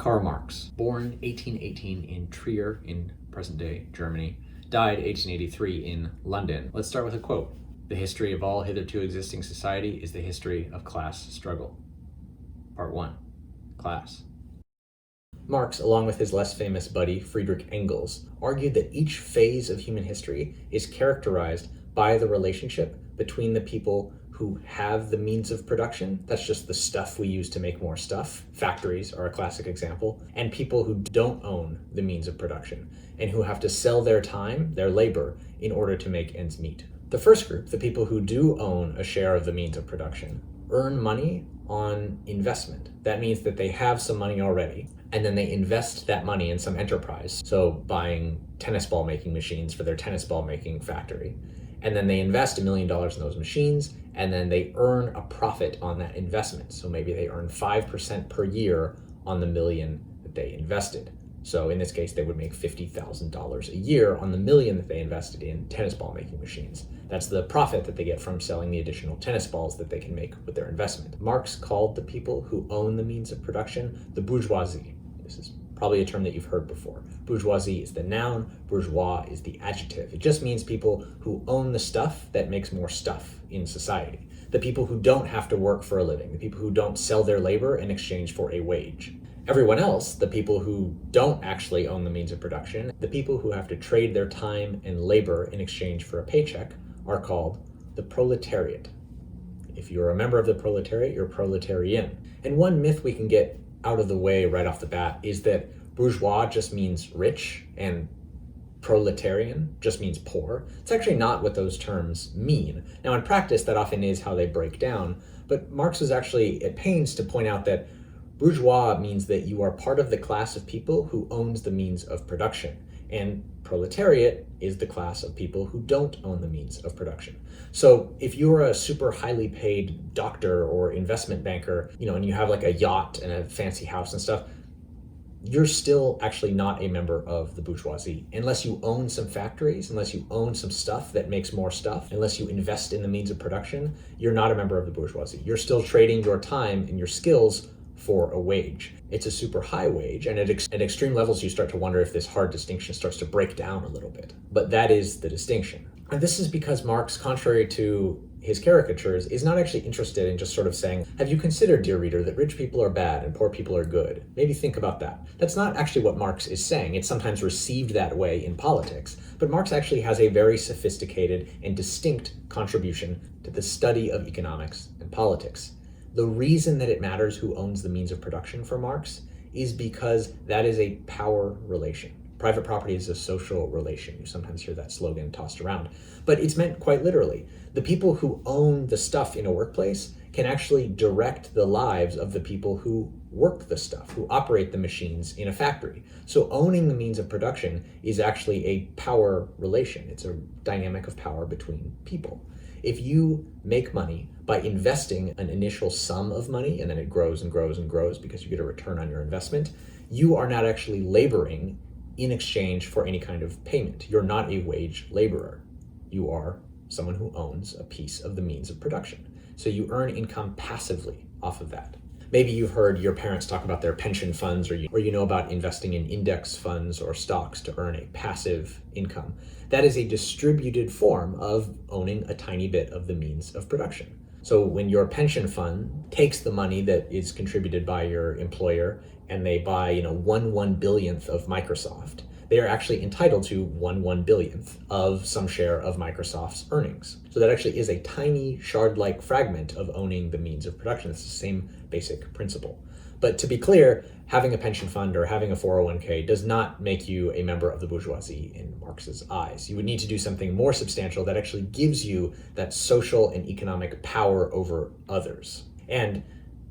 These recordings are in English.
Karl Marx, born 1818 in Trier in present-day Germany, died 1883 in London. Let's start with a quote. "The history of all hitherto existing society is the history of class struggle." Part 1. Class. Marx, along with his less famous buddy Friedrich Engels, argued that each phase of human history is characterized by the relationship between the people who have the means of production, that's just the stuff we use to make more stuff, factories are a classic example, and people who don't own the means of production and who have to sell their time, their labor, in order to make ends meet. The first group, the people who do own a share of the means of production, earn money on investment. That means that they have some money already, and then they invest that money in some enterprise, so buying tennis ball making machines for their tennis ball making factory. And then they invest $1 million in those machines, and then they earn a profit on that investment. So maybe they earn 5% per year on the million that they invested. So in this case, they would make $50,000 a year on the million that they invested in tennis ball making machines. That's the profit that they get from selling the additional tennis balls that they can make with their investment. Marx called the people who own the means of production the bourgeoisie. This is probably a term that you've heard before. Bourgeoisie is the noun, bourgeois is the adjective. It just means people who own the stuff that makes more stuff in society. The people who don't have to work for a living, the people who don't sell their labor in exchange for a wage. Everyone else, the people who don't actually own the means of production, the people who have to trade their time and labor in exchange for a paycheck, are called the proletariat. If you're a member of the proletariat, you're proletarian. And one myth we can get out of the way right off the bat is that bourgeois just means rich and proletarian just means poor. It's actually not what those terms mean. Now in practice, that often is how they break down, but Marx was actually at pains to point out that bourgeois means that you are part of the class of people who owns the means of production, and proletariat is the class of people who don't own the means of production. So if you're a super highly paid doctor or investment banker, and you have like a yacht and a fancy house and stuff, you're still actually not a member of the bourgeoisie unless you own some factories, unless you own some stuff that makes more stuff, unless you invest in the means of production. You're not a member of the bourgeoisie. You're still trading your time and your skills for a wage. It's a super high wage, and at extreme levels you start to wonder if this hard distinction starts to break down a little bit. But that is the distinction. And this is because Marx, contrary to his caricatures, is not actually interested in just sort of saying, have you considered, dear reader, that rich people are bad and poor people are good? Maybe think about that. That's not actually what Marx is saying. It's sometimes received that way in politics, but Marx actually has a very sophisticated and distinct contribution to the study of economics and politics. The reason that it matters who owns the means of production for Marx is because that is a power relation. Private property is a social relation. You sometimes hear that slogan tossed around, but it's meant quite literally. The people who own the stuff in a workplace can actually direct the lives of the people who work the stuff, who operate the machines in a factory. So owning the means of production is actually a power relation. It's a dynamic of power between people. If you make money by investing an initial sum of money, and then it grows and grows and grows because you get a return on your investment, you are not actually laboring in exchange for any kind of payment. You're not a wage laborer. You are someone who owns a piece of the means of production. So you earn income passively off of that. Maybe you've heard your parents talk about their pension funds, or you know about investing in index funds or stocks to earn a passive income. That is a distributed form of owning a tiny bit of the means of production. So when your pension fund takes the money that is contributed by your employer and they buy, 1/1 billionth of Microsoft, they are actually entitled to 1/1 billionth of some share of Microsoft's earnings. So that actually is a tiny shard-like fragment of owning the means of production. It's the same basic principle. But to be clear, having a pension fund or having a 401k does not make you a member of the bourgeoisie in Marx's eyes. You would need to do something more substantial that actually gives you that social and economic power over others. And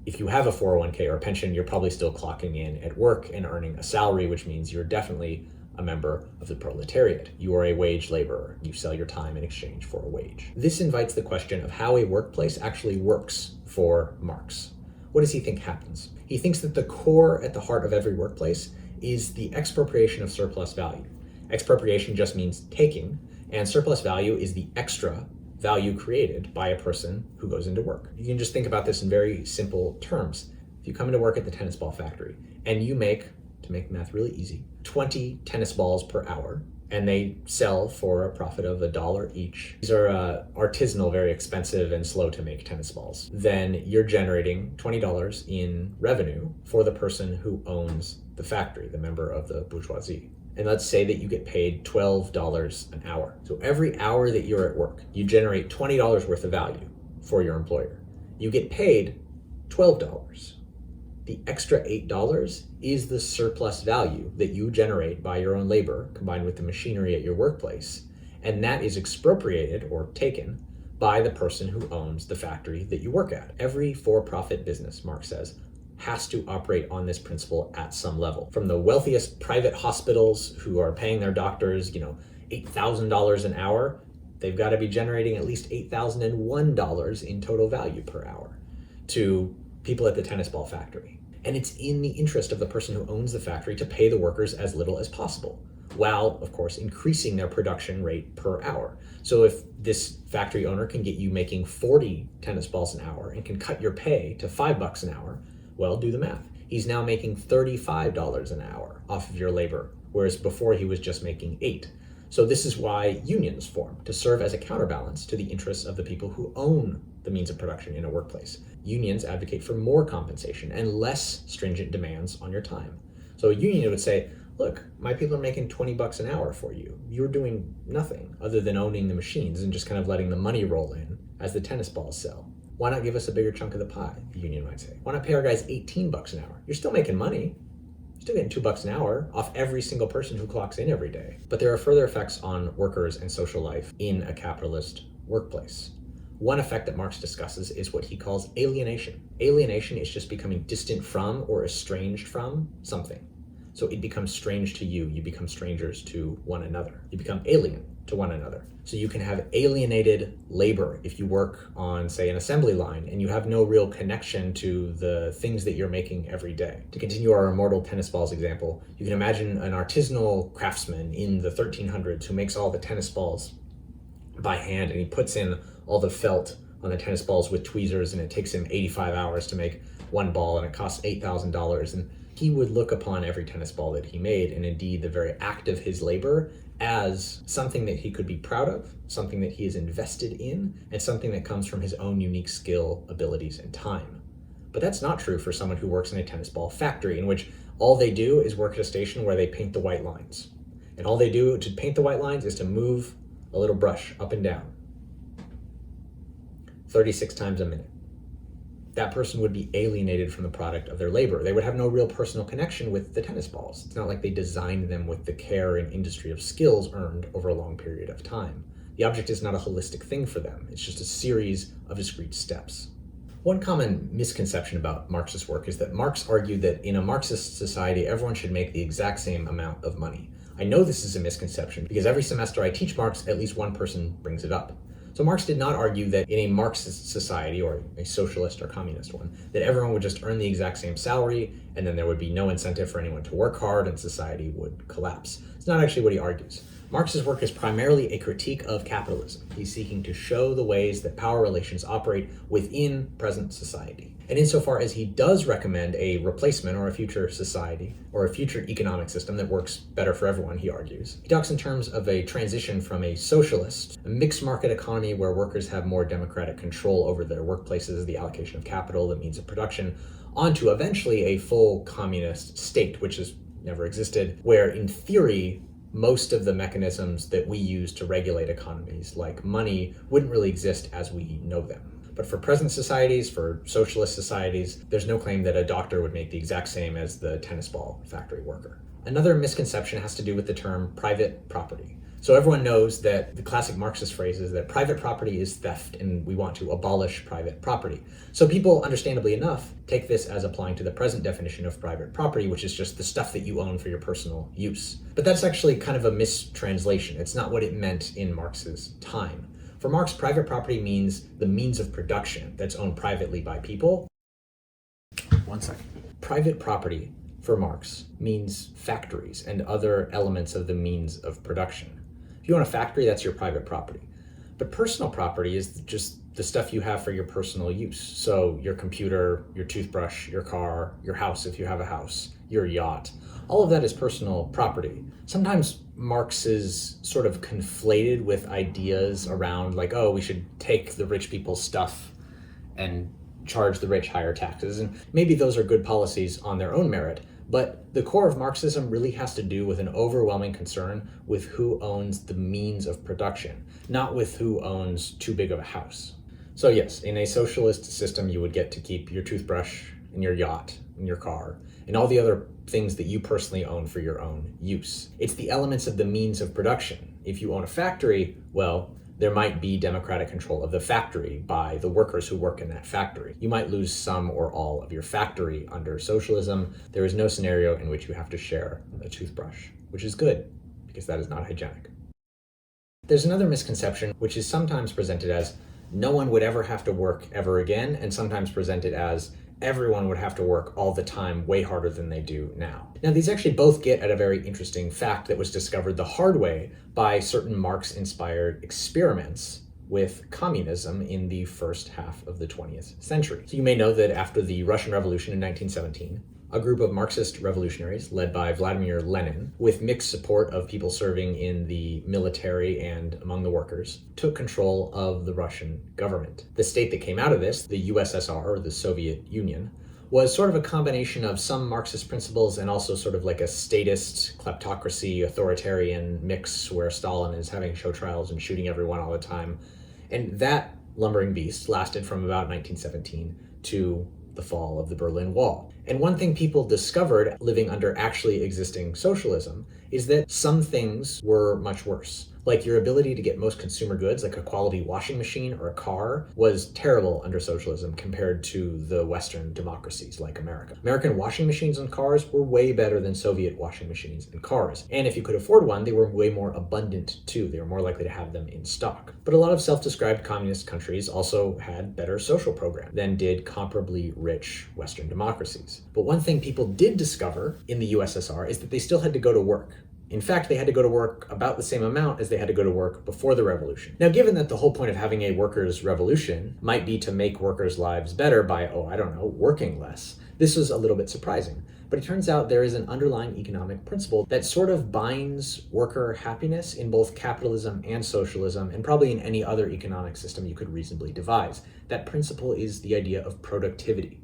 if you have a 401k or a pension, you're probably still clocking in at work and earning a salary, which means you're definitely a member of the proletariat. You are a wage laborer. You sell your time in exchange for a wage. This invites the question of how a workplace actually works for Marx. What does he think happens? He thinks that the core at the heart of every workplace is the expropriation of surplus value. Expropriation just means taking, and surplus value is the extra value created by a person who goes into work. You can just think about this in very simple terms. If you come into work at the tennis ball factory and you make, to make math really easy, 20 tennis balls per hour, and they sell for a profit of $1 each. These are artisanal, very expensive and slow to make tennis balls. Then you're generating $20 in revenue for the person who owns the factory, the member of the bourgeoisie. And let's say that you get paid $12 an hour. So every hour that you're at work, you generate $20 worth of value for your employer. You get paid $12. The extra $8 is the surplus value that you generate by your own labor combined with the machinery at your workplace. And that is expropriated or taken by the person who owns the factory that you work at. Every for-profit business, Marx says, has to operate on this principle at some level. From the wealthiest private hospitals who are paying their doctors, $8,000 an hour, they've got to be generating at least $8,001 in total value per hour, to people at the tennis ball factory. And it's in the interest of the person who owns the factory to pay the workers as little as possible, while, of course, increasing their production rate per hour. So if this factory owner can get you making 40 tennis balls an hour and can cut your pay to $5 an hour, well, do the math. He's now making $35 an hour off of your labor, whereas before he was just making $8. So this is why unions form, to serve as a counterbalance to the interests of the people who own the means of production in a workplace. Unions advocate for more compensation and less stringent demands on your time. So a union would say, look, my people are making $20 an hour for you. You're doing nothing other than owning the machines and just kind of letting the money roll in as the tennis balls sell. Why not give us a bigger chunk of the pie, the union might say. Why not pay our guys $18 an hour? You're still making money. You're still getting $2 an hour off every single person who clocks in every day. But there are further effects on workers and social life in a capitalist workplace. One effect that Marx discusses is what he calls alienation. Alienation is just becoming distant from or estranged from something. So it becomes strange to you. You become strangers to one another. You become alien to one another. So you can have alienated labor if you work on, say, an assembly line and you have no real connection to the things that you're making every day. To continue our immortal tennis balls example, you can imagine an artisanal craftsman in the 1300s who makes all the tennis balls by hand, and he puts in all the felt on the tennis balls with tweezers, and it takes him 85 hours to make one ball, and it costs $8,000. And he would look upon every tennis ball that he made, and indeed the very act of his labor, as something that he could be proud of, something that he is invested in, and something that comes from his own unique skill, abilities, and time. But that's not true for someone who works in a tennis ball factory, in which all they do is work at a station where they paint the white lines. And all they do to paint the white lines is to move a little brush up and down 36 times a minute. That person would be alienated from the product of their labor. They would have no real personal connection with the tennis balls. It's not like they designed them with the care and industry of skills earned over a long period of time. The object is not a holistic thing for them. It's just a series of discrete steps. One common misconception about Marxist work is that Marx argued that in a Marxist society, everyone should make the exact same amount of money. I know this is a misconception because every semester I teach Marx, at least one person brings it up. So Marx did not argue that in a Marxist society, or a socialist or communist one, that everyone would just earn the exact same salary and then there would be no incentive for anyone to work hard and society would collapse. It's not actually what he argues. Marx's work is primarily a critique of capitalism. He's seeking to show the ways that power relations operate within present society. And insofar as he does recommend a replacement or a future society or a future economic system that works better for everyone, he argues, he talks in terms of a transition from a socialist, a mixed market economy where workers have more democratic control over their workplaces, the allocation of capital, the means of production, onto eventually a full communist state, which has never existed, where in theory, most of the mechanisms that we use to regulate economies, like money, wouldn't really exist as we know them. But for present societies, for socialist societies, there's no claim that a doctor would make the exact same as the tennis ball factory worker. Another misconception has to do with the term private property. So everyone knows that the classic Marxist phrase is that private property is theft and we want to abolish private property. So people, understandably enough, take this as applying to the present definition of private property, which is just the stuff that you own for your personal use. But that's actually kind of a mistranslation. It's not what it meant in Marx's time. For Marx, private property means the means of production that's owned privately by people. One second. Private property for Marx means factories and other elements of the means of production. If you own a factory, that's your private property. But personal property is just the stuff you have for your personal use. So your computer, your toothbrush, your car, your house if you have a house, your yacht. All of that is personal property. Sometimes Marx is sort of conflated with ideas around like, oh, we should take the rich people's stuff and charge the rich higher taxes. And maybe those are good policies on their own merit, but the core of Marxism really has to do with an overwhelming concern with who owns the means of production, not with who owns too big of a house. So yes, in a socialist system, you would get to keep your toothbrush and your yacht and your car and all the other things that you personally own for your own use. It's the elements of the means of production. If you own a factory, well, there might be democratic control of the factory by the workers who work in that factory. You might lose some or all of your factory under socialism. There is no scenario in which you have to share a toothbrush, which is good because that is not hygienic. There's another misconception which is sometimes presented as no one would ever have to work ever again, and sometimes presented as everyone would have to work all the time way harder than they do now. Now, these actually both get at a very interesting fact that was discovered the hard way by certain Marx-inspired experiments with communism in the first half of the 20th century. So you may know that after the Russian Revolution in 1917, a group of Marxist revolutionaries led by Vladimir Lenin, with mixed support of people serving in the military and among the workers, took control of the Russian government. The state that came out of this, the USSR, or the Soviet Union, was sort of a combination of some Marxist principles and also sort of like a statist, kleptocracy, authoritarian mix where Stalin is having show trials and shooting everyone all the time. And that lumbering beast lasted from about 1917 to the fall of the Berlin Wall. And one thing people discovered living under actually existing socialism is that some things were much worse. Like your ability to get most consumer goods, like a quality washing machine or a car, was terrible under socialism compared to the Western democracies like America. American washing machines and cars were way better than Soviet washing machines and cars. And if you could afford one, they were way more abundant too. They were more likely to have them in stock. But a lot of self-described communist countries also had better social programs than did comparably rich Western democracies. But one thing people did discover in the USSR is that they still had to go to work. In fact, they had to go to work about the same amount as they had to go to work before the revolution. Now, given that the whole point of having a workers' revolution might be to make workers' lives better by, working less, this was a little bit surprising. But it turns out there is an underlying economic principle that sort of binds worker happiness in both capitalism and socialism, and probably in any other economic system you could reasonably devise. That principle is the idea of productivity.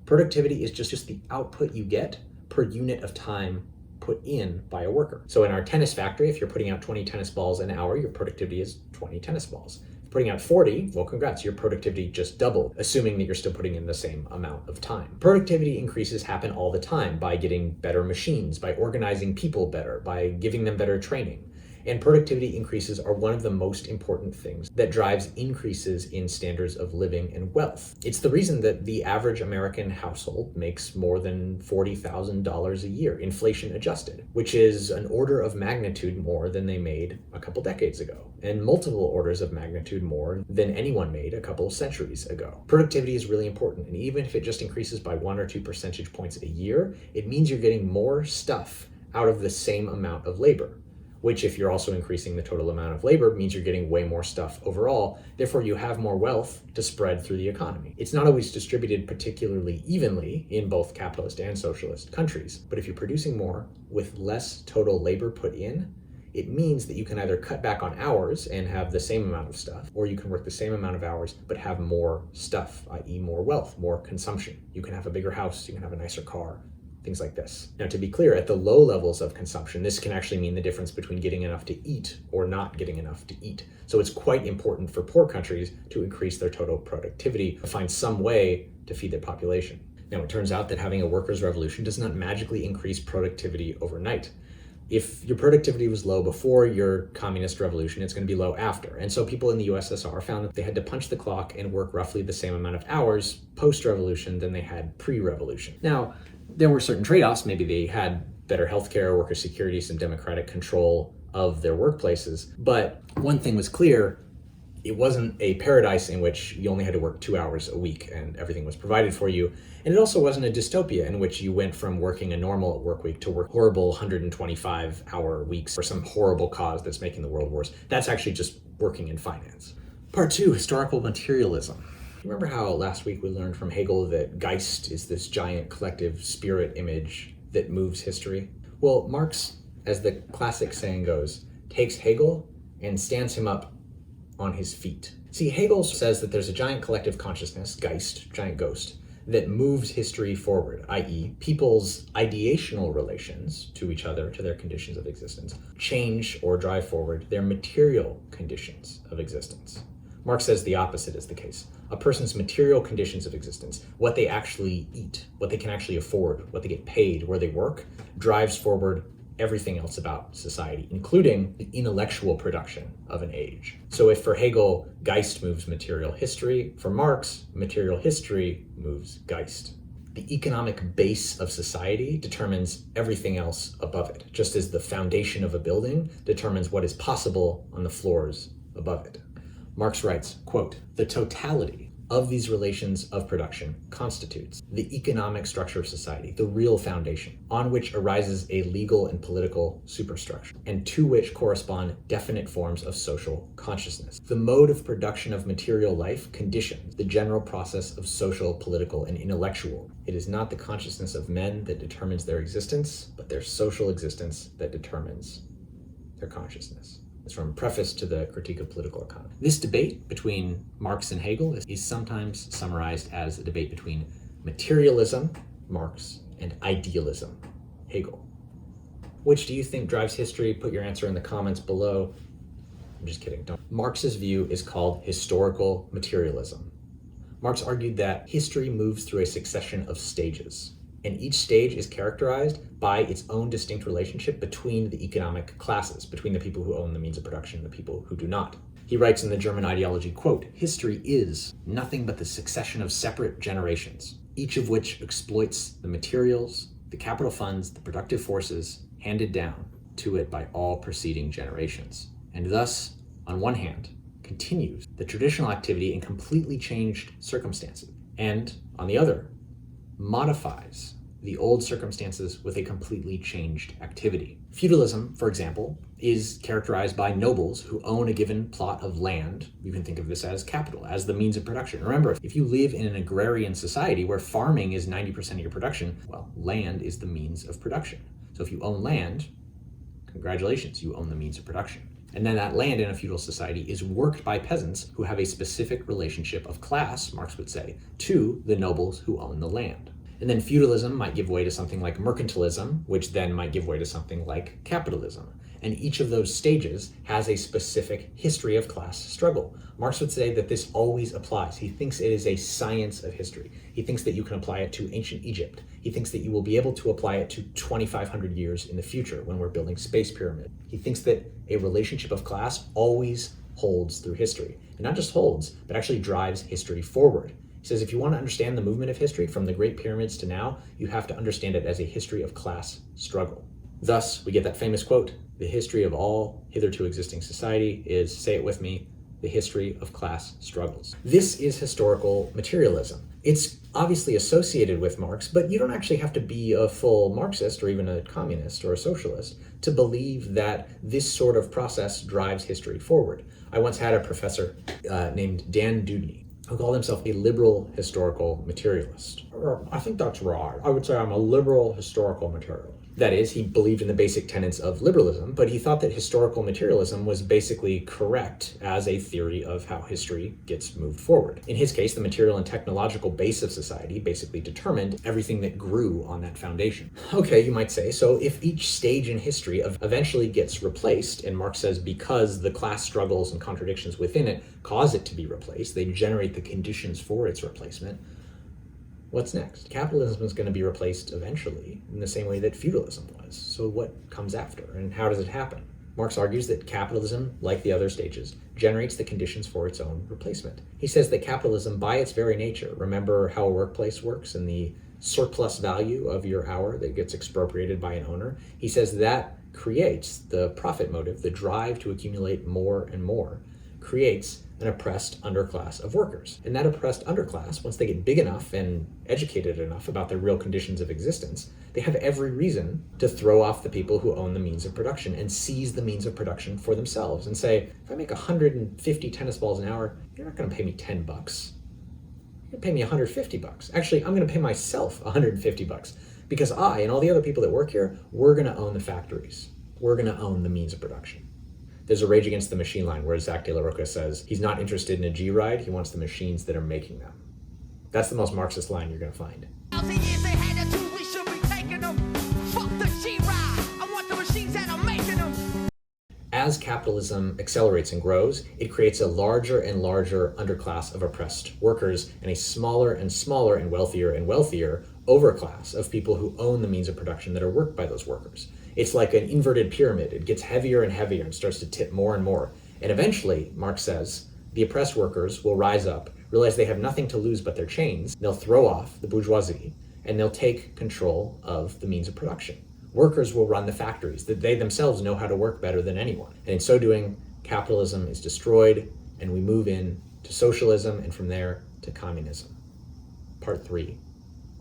Productivity is just the output you get per unit of time put in by a worker. So in our tennis factory, if you're putting out 20 tennis balls an hour, your productivity is 20 tennis balls. If you're putting out 40, well, congrats, your productivity just doubled, assuming that you're still putting in the same amount of time. Productivity increases happen all the time by getting better machines, by organizing people better, by giving them better training. And productivity increases are one of the most important things that drives increases in standards of living and wealth. It's the reason that the average American household makes more than $40,000 a year, inflation adjusted, which is an order of magnitude more than they made a couple decades ago, and multiple orders of magnitude more than anyone made a couple of centuries ago. Productivity is really important, and even if it just increases by 1 or 2 percentage points a year, it means you're getting more stuff out of the same amount of labor, which, if you're also increasing the total amount of labor, means you're getting way more stuff overall. Therefore, you have more wealth to spread through the economy. It's not always distributed particularly evenly in both capitalist and socialist countries, but if you're producing more with less total labor put in, it means that you can either cut back on hours and have the same amount of stuff, or you can work the same amount of hours but have more stuff, i.e. more wealth, more consumption. You can have a bigger house, you can have a nicer car, things like this. Now, to be clear, at the low levels of consumption, this can actually mean the difference between getting enough to eat or not getting enough to eat. So it's quite important for poor countries to increase their total productivity, to find some way to feed their population. Now, it turns out that having a workers' revolution does not magically increase productivity overnight. If your productivity was low before your communist revolution, it's going to be low after. And so people in the USSR found that they had to punch the clock and work roughly the same amount of hours post-revolution than they had pre-revolution. Now, there were certain trade-offs. Maybe they had better healthcare, worker security, some democratic control of their workplaces. But one thing was clear: it wasn't a paradise in which you only had to work 2 hours a week and everything was provided for you. And it also wasn't a dystopia in which you went from working a normal work week to work horrible 125-hour weeks for some horrible cause that's making the world worse. That's actually just working in finance. Part 2, historical materialism. Remember how last week we learned from Hegel that Geist is this giant collective spirit image that moves history? Well, Marx, as the classic saying goes, takes Hegel and stands him up on his feet. See, Hegel says that there's a giant collective consciousness, Geist, giant ghost, that moves history forward, i.e., people's ideational relations to each other, to their conditions of existence, change or drive forward their material conditions of existence. Marx says the opposite is the case. A person's material conditions of existence, what they actually eat, what they can actually afford, what they get paid, where they work, drives forward everything else about society, including the intellectual production of an age. So if for Hegel, Geist moves material history, for Marx, material history moves Geist. The economic base of society determines everything else above it, just as the foundation of a building determines what is possible on the floors above it. Marx writes, quote, "The totality of these relations of production constitutes the economic structure of society, the real foundation, on which arises a legal and political superstructure, and to which correspond definite forms of social consciousness. The mode of production of material life conditions the general process of social, political, and intellectual. It is not the consciousness of men that determines their existence, but their social existence that determines their consciousness." It's from Preface to the Critique of Political Economy. This debate between Marx and Hegel is sometimes summarized as a debate between materialism, Marx, and idealism, Hegel. Which do you think drives history? Put your answer in the comments below. I'm just kidding. Don't. Marx's view is called historical materialism. Marx argued that history moves through a succession of stages, and each stage is characterized by its own distinct relationship between the economic classes, between the people who own the means of production and the people who do not. He writes in the German ideology, quote, "History is nothing but the succession of separate generations, each of which exploits the materials, the capital funds, the productive forces handed down to it by all preceding generations, and thus, on one hand, continues the traditional activity in completely changed circumstances, and on the other, modifies the old circumstances with a completely changed activity. Feudalism, for example, is characterized by nobles who own a given plot of land. You can think of this as capital, as the means of production. Remember, if you live in an agrarian society where farming is 90% of your production, well, land is the means of production. So if you own land, congratulations, you own the means of production. And then that land in a feudal society is worked by peasants who have a specific relationship of class, Marx would say, to the nobles who own the land. And then feudalism might give way to something like mercantilism, which then might give way to something like capitalism. And each of those stages has a specific history of class struggle. Marx would say that this always applies. He thinks it is a science of history. He thinks that you can apply it to ancient Egypt. He thinks that you will be able to apply it to 2,500 years in the future when we're building space pyramids. He thinks that a relationship of class always holds through history. And not just holds, but actually drives history forward. He says if you want to understand the movement of history from the Great Pyramids to now, you have to understand it as a history of class struggle. Thus, we get that famous quote, "The history of all hitherto existing society is," say it with me, "the history of class struggles." This is historical materialism. It's obviously associated with Marx, but you don't actually have to be a full Marxist or even a communist or a socialist to believe that this sort of process drives history forward. I once had a professor named Dan Dudney, who called himself a liberal historical materialist. I think that's right. I would say I'm a liberal historical materialist. That is, he believed in the basic tenets of liberalism, but he thought that historical materialism was basically correct as a theory of how history gets moved forward. In his case, the material and technological base of society basically determined everything that grew on that foundation. Okay, you might say, so if each stage in history eventually gets replaced, and Marx says because the class struggles and contradictions within it cause it to be replaced, they generate the conditions for its replacement, what's next? Capitalism is going to be replaced eventually in the same way that feudalism was. So what comes after, and how does it happen? Marx argues that capitalism, like the other stages, generates the conditions for its own replacement. He says that capitalism, by its very nature, remember how a workplace works and the surplus value of your hour that gets expropriated by an owner? He says that creates the profit motive, the drive to accumulate more and more, creates an oppressed underclass of workers. And that oppressed underclass, once they get big enough and educated enough about their real conditions of existence, they have every reason to throw off the people who own the means of production and seize the means of production for themselves and say, if I make 150 tennis balls an hour, you're not going to pay me $10. You're going to pay me $150. Actually, I'm going to pay myself $150 Because I and all the other people that work here, we're going to own the factories. We're going to own the means of production. There's a Rage Against the Machine line where Zach De La Rocha says he's not interested in a G-Ride, he wants the machines that are making them. That's the most Marxist line you're going to find. As capitalism accelerates and grows, it creates a larger and larger underclass of oppressed workers and a smaller and smaller and wealthier overclass of people who own the means of production that are worked by those workers. It's like an inverted pyramid. It gets heavier and heavier and starts to tip more and more. And eventually, Marx says, the oppressed workers will rise up, realize they have nothing to lose but their chains, they'll throw off the bourgeoisie, and they'll take control of the means of production. Workers will run the factories, that they themselves know how to work better than anyone. And in so doing, capitalism is destroyed, and we move in to socialism, and from there to communism. Part 3,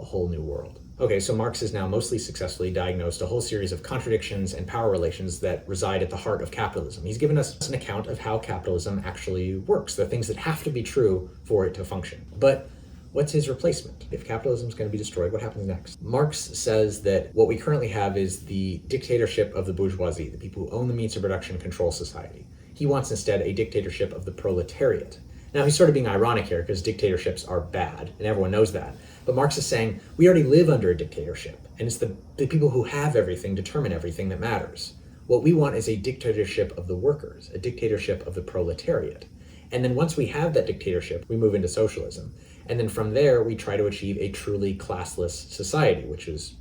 a whole new world. Okay, so Marx has now mostly successfully diagnosed a whole series of contradictions and power relations that reside at the heart of capitalism. He's given us an account of how capitalism actually works, the things that have to be true for it to function. But what's his replacement? If capitalism is going to be destroyed, what happens next? Marx says that what we currently have is the dictatorship of the bourgeoisie, the people who own the means of production control society. He wants instead a dictatorship of the proletariat. Now, he's sort of being ironic here because dictatorships are bad, and everyone knows that. But Marx is saying, we already live under a dictatorship, and it's the people who have everything determine everything that matters. What we want is a dictatorship of the workers, a dictatorship of the proletariat. And then once we have that dictatorship, we move into socialism. And then from there, we try to achieve a truly classless society, which is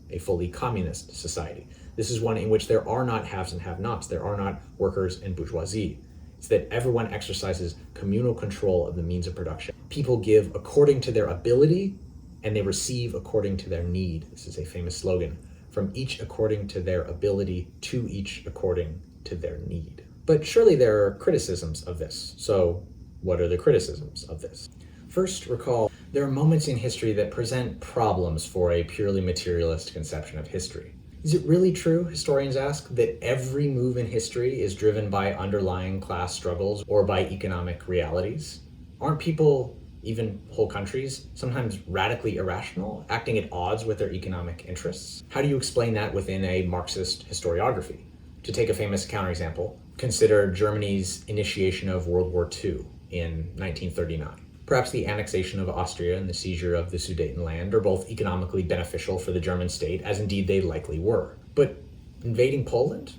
a fully communist society. This is one in which there are not haves and have-nots. There are not workers and bourgeoisie. It's that everyone exercises communal control of the means of production. People give according to their ability, and they receive according to their need. This is a famous slogan. From each according to their ability, to each according to their need. But surely there are criticisms of this. So what are the criticisms of this? First, recall, there are moments in history that present problems for a purely materialist conception of history. Is it really true, historians ask, that every move in history is driven by underlying class struggles or by economic realities? Aren't people, even whole countries, sometimes radically irrational, acting at odds with their economic interests? How do you explain that within a Marxist historiography? To take a famous counterexample, consider Germany's initiation of World War II in 1939. Perhaps the annexation of Austria and the seizure of the Sudetenland are both economically beneficial for the German state, as indeed they likely were. But invading Poland?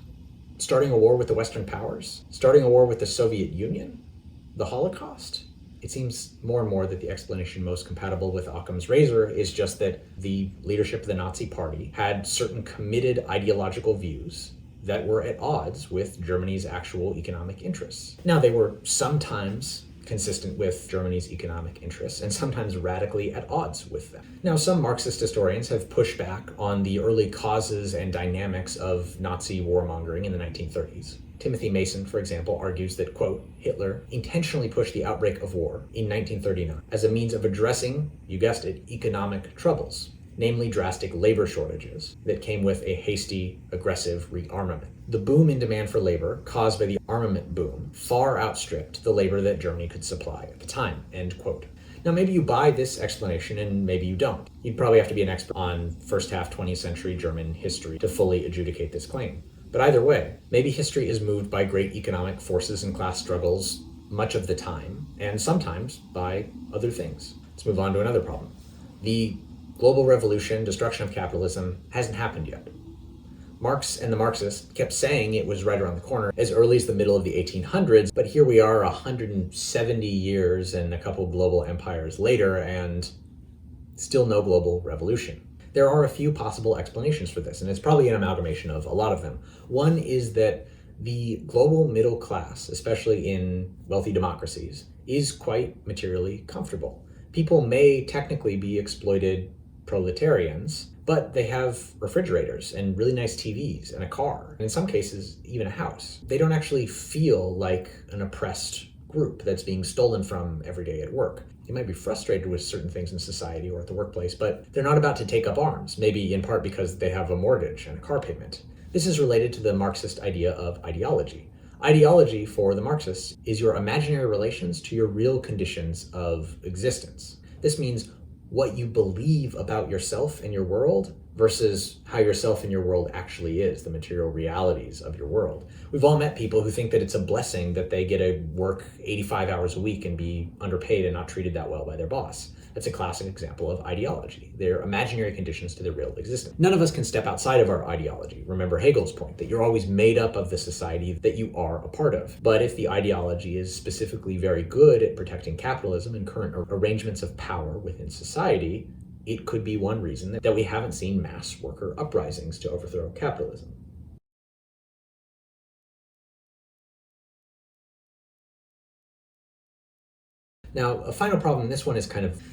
Starting a war with the Western powers? Starting a war with the Soviet Union? The Holocaust? It seems more and more that the explanation most compatible with Occam's razor is just that the leadership of the Nazi Party had certain committed ideological views that were at odds with Germany's actual economic interests. Now, they were sometimes consistent with Germany's economic interests and sometimes radically at odds with them. Now, some Marxist historians have pushed back on the early causes and dynamics of Nazi warmongering in the 1930s. Timothy Mason, for example, argues that, quote, Hitler intentionally pushed the outbreak of war in 1939 as a means of addressing, you guessed it, economic troubles, namely drastic labor shortages that came with a hasty, aggressive rearmament. The boom in demand for labor caused by the armament boom far outstripped the labor that Germany could supply at the time, end quote. Now, maybe you buy this explanation and maybe you don't. You'd probably have to be an expert on first half 20th century German history to fully adjudicate this claim. But either way, maybe history is moved by great economic forces and class struggles much of the time, and sometimes by other things. Let's move on to another problem. The global revolution, destruction of capitalism, hasn't happened yet. Marx and the Marxists kept saying it was right around the corner as early as the middle of the 1800s, but here we are 170 years and a couple global empires later, and still no global revolution. There are a few possible explanations for this, and it's probably an amalgamation of a lot of them. One is that the global middle class, especially in wealthy democracies, is quite materially comfortable. People may technically be exploited proletarians, but they have refrigerators and really nice TVs and a car, and in some cases, even a house. They don't actually feel like an oppressed group that's being stolen from every day at work. They might be frustrated with certain things in society or at the workplace, but they're not about to take up arms, maybe in part because they have a mortgage and a car payment. This is related to the Marxist idea of ideology. Ideology for the Marxists is your imaginary relations to your real conditions of existence. This means what you believe about yourself and your world versus how yourself and your world actually is, the material realities of your world. We've all met people who think that it's a blessing that they get to work 85 hours a week and be underpaid and not treated that well by their boss. That's a classic example of ideology. They're imaginary conditions to their real existence. None of us can step outside of our ideology. Remember Hegel's point that you're always made up of the society that you are a part of. But if the ideology is specifically very good at protecting capitalism and current arrangements of power within society, it could be one reason that we haven't seen mass worker uprisings to overthrow capitalism. Now, a final problem, this one is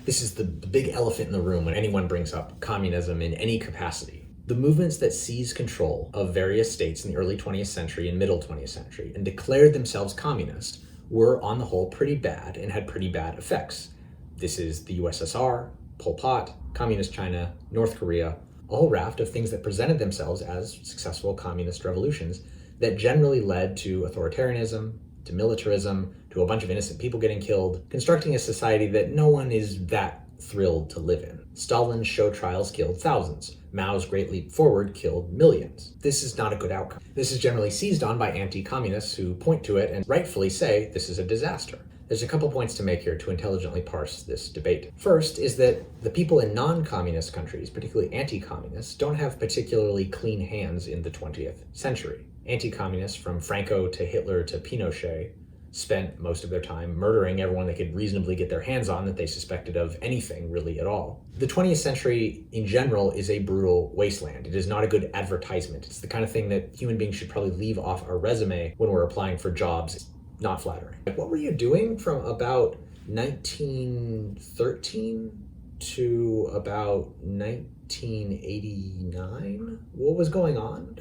this is the big elephant in the room when anyone brings up communism in any capacity. The movements that seized control of various states in the early 20th century and middle 20th century and declared themselves communist were, on the whole, pretty bad and had pretty bad effects. This is the USSR, Pol Pot, Communist China, North Korea, a whole raft of things that presented themselves as successful communist revolutions that generally led to authoritarianism, to militarism, to a bunch of innocent people getting killed, constructing a society that no one is that thrilled to live in. Stalin's show trials killed thousands. Mao's Great Leap Forward killed millions. This is not a good outcome. This is generally seized on by anti-communists who point to it and rightfully say this is a disaster. There's a couple points to make here to intelligently parse this debate. First is that the people in non-communist countries, particularly anti-communists, don't have particularly clean hands in the 20th century. Anti-communists, from Franco to Hitler to Pinochet, spent most of their time murdering everyone they could reasonably get their hands on that they suspected of anything really at all. The 20th century in general is a brutal wasteland. It is not a good advertisement. It's the kind of thing that human beings should probably leave off our resume when we're applying for jobs. Not flattering. What were you doing from about 1913 to about 1989? What was going on?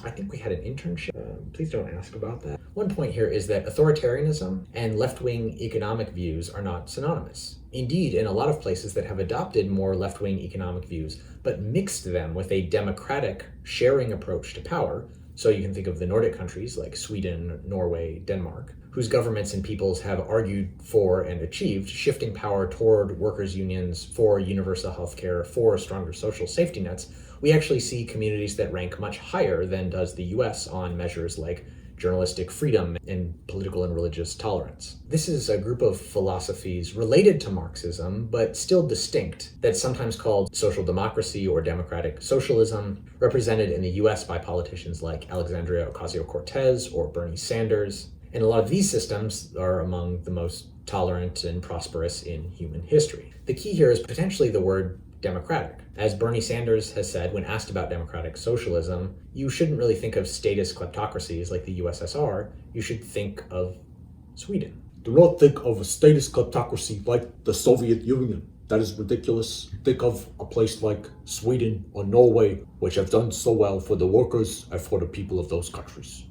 I think we had an internship. Please don't ask about that. One point here is that authoritarianism and left-wing economic views are not synonymous. Indeed, in a lot of places that have adopted more left-wing economic views, but mixed them with a democratic sharing approach to power, so you can think of the Nordic countries like Sweden, Norway, Denmark, whose governments and peoples have argued for and achieved shifting power toward workers' unions, for universal healthcare, for stronger social safety nets. We actually see communities that rank much higher than does the US on measures like journalistic freedom and political and religious tolerance. This is a group of philosophies related to Marxism, but still distinct, that's sometimes called social democracy or democratic socialism, represented in the US by politicians like Alexandria Ocasio-Cortez or Bernie Sanders. And a lot of these systems are among the most tolerant and prosperous in human history. The key here is potentially the word democratic. As Bernie Sanders has said when asked about democratic socialism, you shouldn't really think of statist kleptocracies like the USSR, you should think of Sweden. Do not think of a statist kleptocracy like the Soviet Union. That is ridiculous. Think of a place like Sweden or Norway, which have done so well for the workers and for the people of those countries.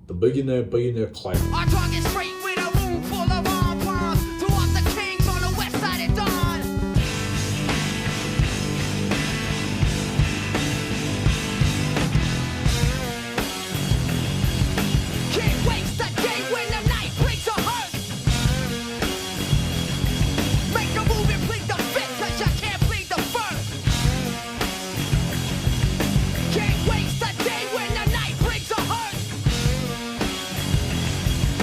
The billionaire clan. Our talk is free.